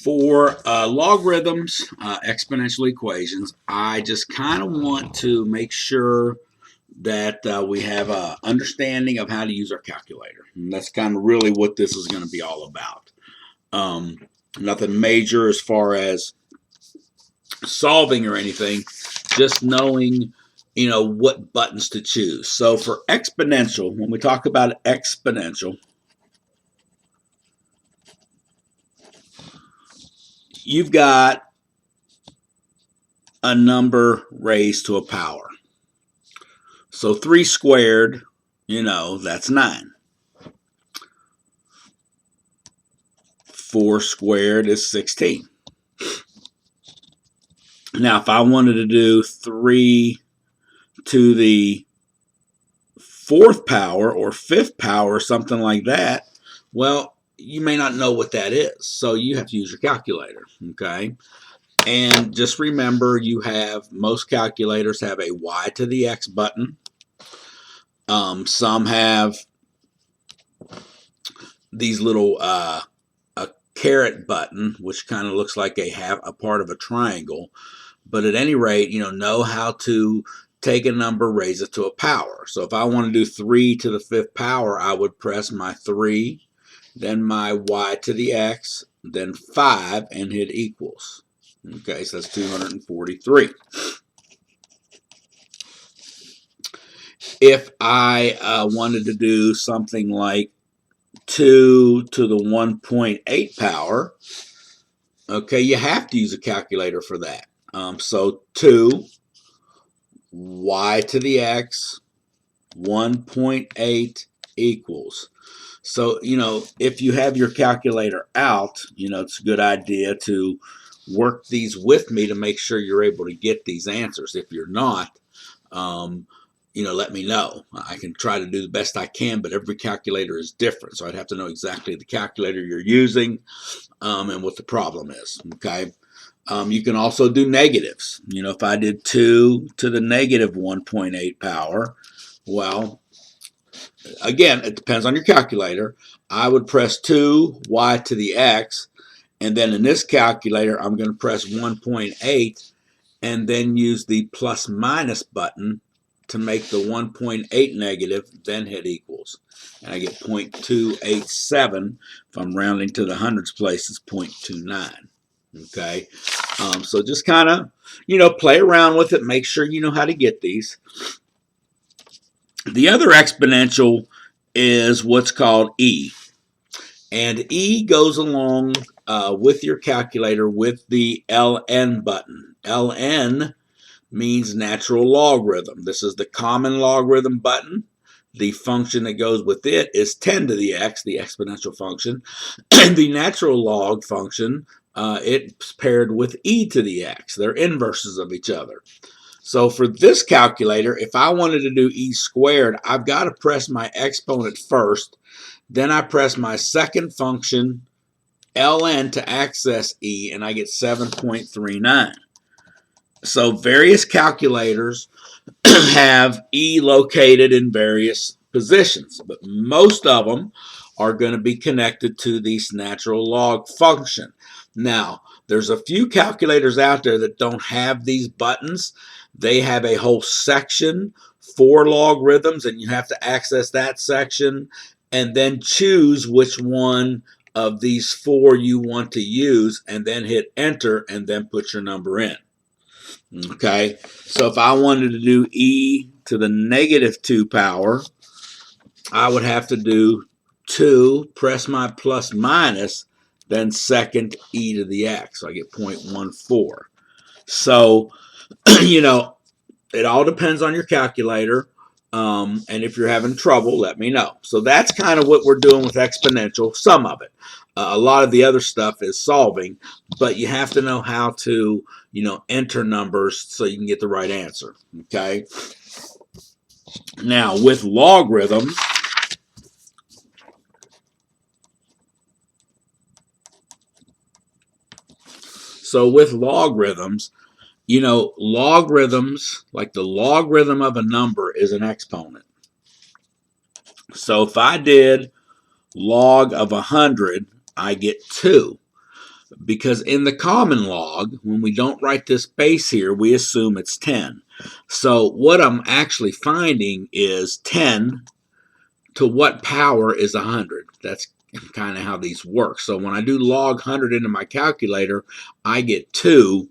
For logarithms, exponential equations, I just kind of want to make sure that we have an understanding of how to use our calculator. And that's kind of really what this is going to be all about. Nothing major as far as solving or anything, just knowing, what buttons to choose. So for exponential, when we talk about exponential, you've got a number raised to a power. So 3 squared, that's 9. 4 squared is 16. Now, if I wanted to do 3 to the 4th power or 5th power or something like that, well, you may not know what that is. So you have to use your calculator, okay? And just remember, most calculators have a y to the x button. Some have these little a caret button, which kind of looks like a part of a triangle. But at any rate, know how to take a number, raise it to a power. So if I want to do 3 to the 5th power, I would press my 3, then my y to the x, then 5, and hit equals. Okay, so that's 243. If I wanted to do something like 2 to the 1.8 power, okay, you have to use a calculator for that. So 2, y to the x, 1.8 equals. So, if you have your calculator out, it's a good idea to work these with me to make sure you're able to get these answers. If you're not, let me know. I can try to do the best I can, but every calculator is different. So I'd have to know exactly the calculator you're using and what the problem is, okay? You can also do negatives. If I did 2 to the negative 1.8 power, well, again, it depends on your calculator. I would press 2 y to the x, and then in this calculator, I'm going to press 1.8 and then use the plus minus button to make the 1.8 negative, then hit equals. And I get 0.287. If I'm rounding to the hundreds place, it's 0.29. Okay, so just kind of, play around with it. Make sure you know how to get these. The other exponential is what's called E. And E goes along with your calculator with the LN button. LN means natural logarithm. This is the common logarithm button. The function that goes with it is 10 to the x, the exponential function. And the natural log function, it's paired with e to the x. They're inverses of each other. So for this calculator, if I wanted to do e squared, I've got to press my exponent first. Then I press my second function, ln, to access e, and I get 7.39. So various calculators have e located in various positions, but most of them are going to be connected to this natural log function. Now, there's a few calculators out there that don't have these buttons. They have a whole section for logarithms, and you have to access that section and then choose which one of these 4 you want to use, and then hit enter and then put your number in. Okay, so if I wanted to do e to the negative 2 power, I would have to do 2, press my plus minus, then second e to the x. So I get 0.14. So, it all depends on your calculator. And if you're having trouble, let me know. So that's kind of what we're doing with exponential, some of it. A lot of the other stuff is solving, but you have to know how to, enter numbers so you can get the right answer, okay? Now, with logarithms, logarithms, like the logarithm of a number is an exponent. So if I did log of 100, I get 2. because in the common log, when we don't write this base here, we assume it's 10. So what I'm actually finding is 10 to what power is 100. That's kind of how these work. So when I do log 100 into my calculator, I get 2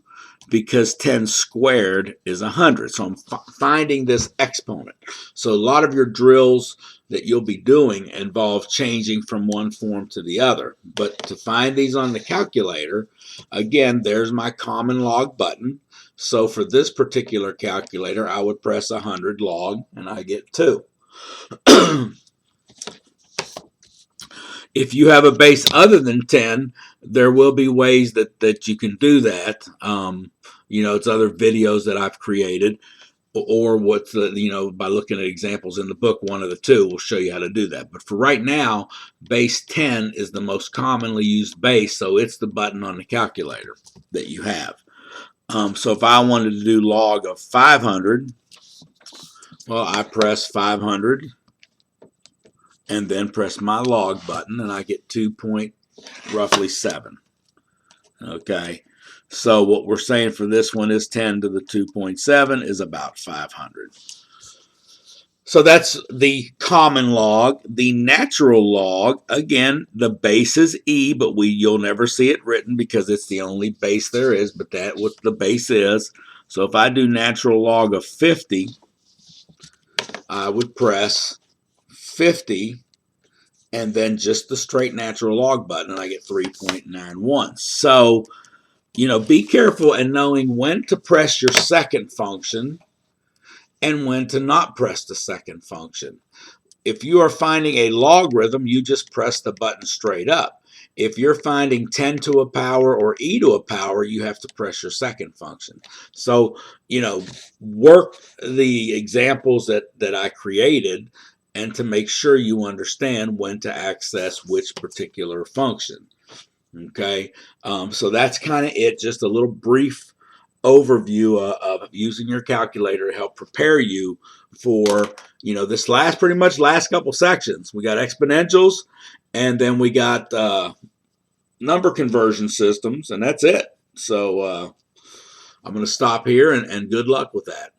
because 10 squared is 100. So I'm finding this exponent. So a lot of your drills that you'll be doing involve changing from one form to the other. But to find these on the calculator, again, there's my common log button. So for this particular calculator, I would press 100 log and I get 2. If you have a base other than 10, there will be ways that you can do that. It's other videos that I've created, or what's by looking at examples in the book, one of the two will show you how to do that. But for right now, base 10 is the most commonly used base, so it's the button on the calculator that you have. So if I wanted to do log of 500, well, I press 500 and then press my log button, and I get 2.7. Okay, so what we're saying for this one is 10 to the 2.7 is about 500. So that's the common log. The natural log, again, the base is E, but you'll never see it written because it's the only base there is, but that's what the base is. So if I do natural log of 50, I would press 50 and then just the straight natural log button, and I get 3.91. So, be careful in knowing when to press your second function and when to not press the second function. If you are finding a logarithm, you just press the button straight up. If you're finding 10 to a power or e to a power, you have to press your second function. So, work the examples that I created and to make sure you understand when to access which particular function. Okay, so that's kind of it. Just a little brief overview of using your calculator to help prepare you for this pretty much last couple sections. We got exponentials, and then we got number conversion systems, and that's it. So I'm going to stop here, and good luck with that.